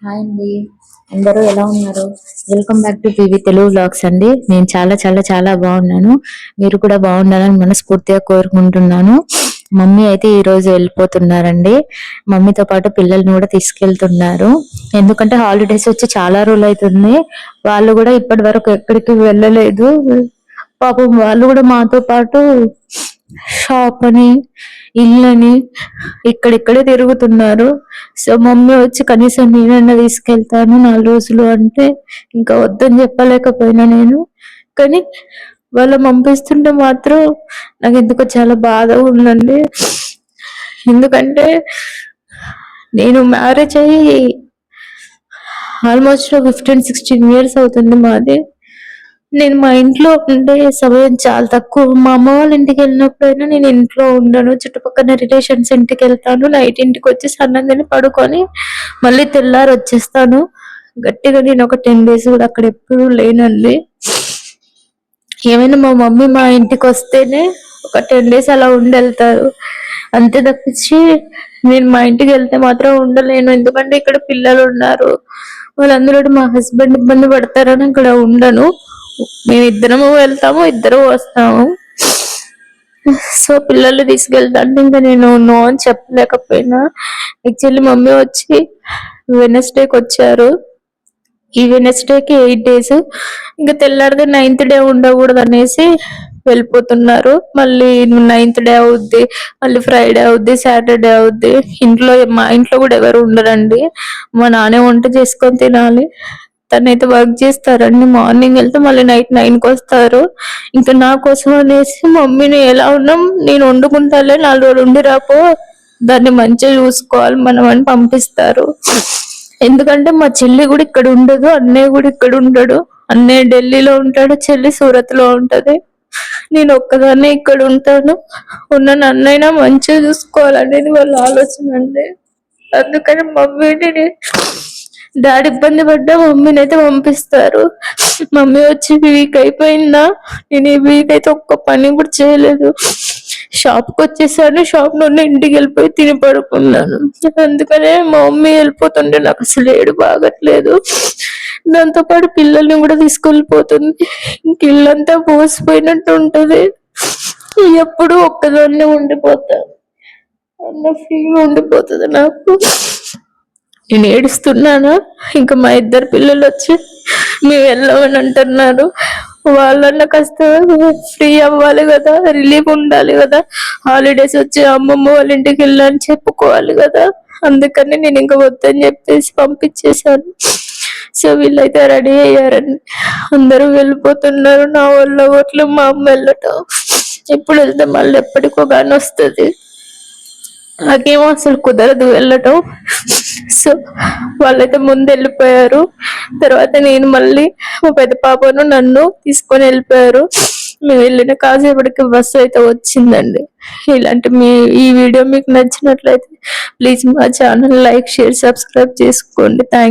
Hi అండి. అందరూ ఎలా ఉన్నారు? Welcome back to TV Telugu vlogs అండి. నేను చాలా చాలా చాలా బాగున్నాను. మీరు కూడా బాగుండాలని మనస్ఫూర్తిగా కోరుకుంటున్నాను. మమ్మీ అయితే ఈ రోజు వెళ్ళిపోతున్నారండి. మమ్మీతో పాటు పిల్లల్ని కూడా తీసుకెళ్తున్నారు. ఎందుకంటే హాలిడేస్ వచ్చి చాలా రోజులు అవుతుంది. వాళ్ళు కూడా ఇప్పటి వరకు ఎక్కడికి వెళ్ళలేదు. పాపం వాళ్ళు కూడా మాతో పాటు షాప్ అని ఇల్లని ఇక్కడిక్కడే తిరుగుతున్నారు. సో మమ్మీ వచ్చి కనీసం నేనన్నా తీసుకెళ్తాను 4 రోజులు అంటే ఇంకా వద్దని చెప్పలేకపోయినా నేను. కానీ వాళ్ళు పంపిస్తుంటే మాత్రం నాకు ఎందుకో చాలా బాధగా ఉందండి. ఎందుకంటే నేను మ్యారేజ్ అయ్యి ఆల్మోస్ట్ 15-16 years అవుతుంది మాది. నేను మా ఇంట్లో ఉండే సమయం చాలా తక్కువ. మా అమ్మ వాళ్ళ ఇంటికి వెళ్ళినప్పుడైనా నేను ఇంట్లో ఉండను. చుట్టుపక్కల రిలేషన్స్ ఇంటికి వెళ్తాను. నైట్ ఇంటికి వచ్చి సన్నం తిని పడుకొని మళ్ళీ తెల్లారి వచ్చేస్తాను. గట్టిగా నేను ఒక 10 days కూడా అక్కడ ఎప్పుడు లేనండి. ఏమైనా మా మమ్మీ మా ఇంటికి వస్తేనే ఒక 10 days అలా ఉండి వెళ్తారు. అంతే తప్పించి నేను మా ఇంటికి వెళ్తే మాత్రం ఉండలేను. ఎందుకంటే ఇక్కడ పిల్లలు ఉన్నారు. వాళ్ళందరూ మా హస్బెండ్ ఇబ్బంది పడతారని ఇక్కడ ఉండను. మేము ఇద్దరము వెళ్తాము, ఇద్దరు వస్తాము. సో పిల్లల్ని తీసుకెళ్తాంటే ఇంకా నేను నో అని చెప్పలేకపోయినా. యాక్చువల్లీ మమ్మీ వచ్చి వెనస్డేకి వచ్చారు. ఈ వెనస్డేకి 8 days, ఇంకా తెల్లారితే 9th day ఉండకూడదు అనేసి వెళ్ళిపోతున్నారు. మళ్ళీ 9th day అవుద్ది, మళ్ళీ ఫ్రైడే అవుద్ది, సాటర్డే అవుద్ది. మా ఇంట్లో కూడా ఎవరు ఉండరండి. మా నాన్నే వంట చేసుకొని తినాలి. తనైతే వర్క్ చేస్తారండి. మార్నింగ్ వెళ్తే మళ్ళీ నైట్ 9కి వస్తారు. ఇంకా నా కోసం అనేసి మమ్మీని ఎలా ఉన్నాం నేను వండుకుంటాలే 4 రోజులు ఉండి రాపో, దాన్ని మంచిగా చూసుకోవాలి మనం అని పంపిస్తారు. ఎందుకంటే మా చెల్లి కూడా ఇక్కడ ఉండదు, అన్నయ్య కూడా ఇక్కడ ఉండడు. అన్నయ్య ఢిల్లీలో ఉంటాడు, చెల్లి సూరత్ లో ఉంటది. నేను ఒక్కదాన్నే ఇక్కడ ఉంటాను. ఉన్న నన్నైనా మంచిగా చూసుకోవాలనేది వాళ్ళ ఆలోచన అండి. అందుకని మమ్మీని డాడీ ఇబ్బంది పడ్డా మమ్మీని అయితే పంపిస్తారు. మమ్మీ వచ్చి వీక్ అయిపోయిందా, నేను ఈ వీక్ అయితే ఒక్క పని కూడా చేయలేదు. షాప్కి వచ్చేసాను, షాప్ నుండి ఇంటికి వెళ్ళిపోయి తిని పడుకున్నాను. అందుకనే మా మమ్మీ వెళ్ళిపోతుంటే నాకు అసలు ఏడు బాగట్లేదు. దాంతో పాటు పిల్లల్ని కూడా తీసుకెళ్ళిపోతుంది. ఇంక ఇల్లంతా పోసిపోయినట్టు ఉంటది. ఎప్పుడు ఒక్కదాన్నే ఉండిపోతాను అన్న ఫీల్ ఉండిపోతుంది నాకు. నేను ఏడుస్తున్నానా, ఇంకా మా ఇద్దరు పిల్లలు వచ్చి మేము వెళ్ళమని అంటున్నారు. వాళ్ళన్న కాస్త ఫ్రీ అవ్వాలి కదా, రిలీఫ్ ఉండాలి కదా. హాలిడేస్ వచ్చి అమ్మమ్మ వాళ్ళ ఇంటికి వెళ్ళని చెప్పుకోవాలి కదా. అందుకని నేను ఇంకా వద్దని చెప్పేసి పంపించేశాను. సో వీళ్ళైతే రెడీ అయ్యారండి. అందరూ వెళ్ళిపోతున్నారు. నా వల్ల ఓట్లు మా అమ్మ వెళ్ళటం. ఎప్పుడు వెళ్తే మళ్ళీ ఎప్పటికో కానీ వస్తుంది. నాకేమో అసలు కుదరదు వెళ్ళటం. సో వాళ్ళైతే ముందు వెళ్ళిపోయారు. తర్వాత నేను మళ్ళీ మా పెద్ద పాపను నన్ను తీసుకొని వెళ్ళిపోయారు. మేము వెళ్ళిన కాసేపటికి బస్సు అయితే వచ్చిందండి. ఈ వీడియో మీకు నచ్చినట్లయితే ప్లీజ్ మా ఛానల్ లైక్, షేర్, సబ్స్క్రైబ్ చేసుకోండి. థ్యాంక్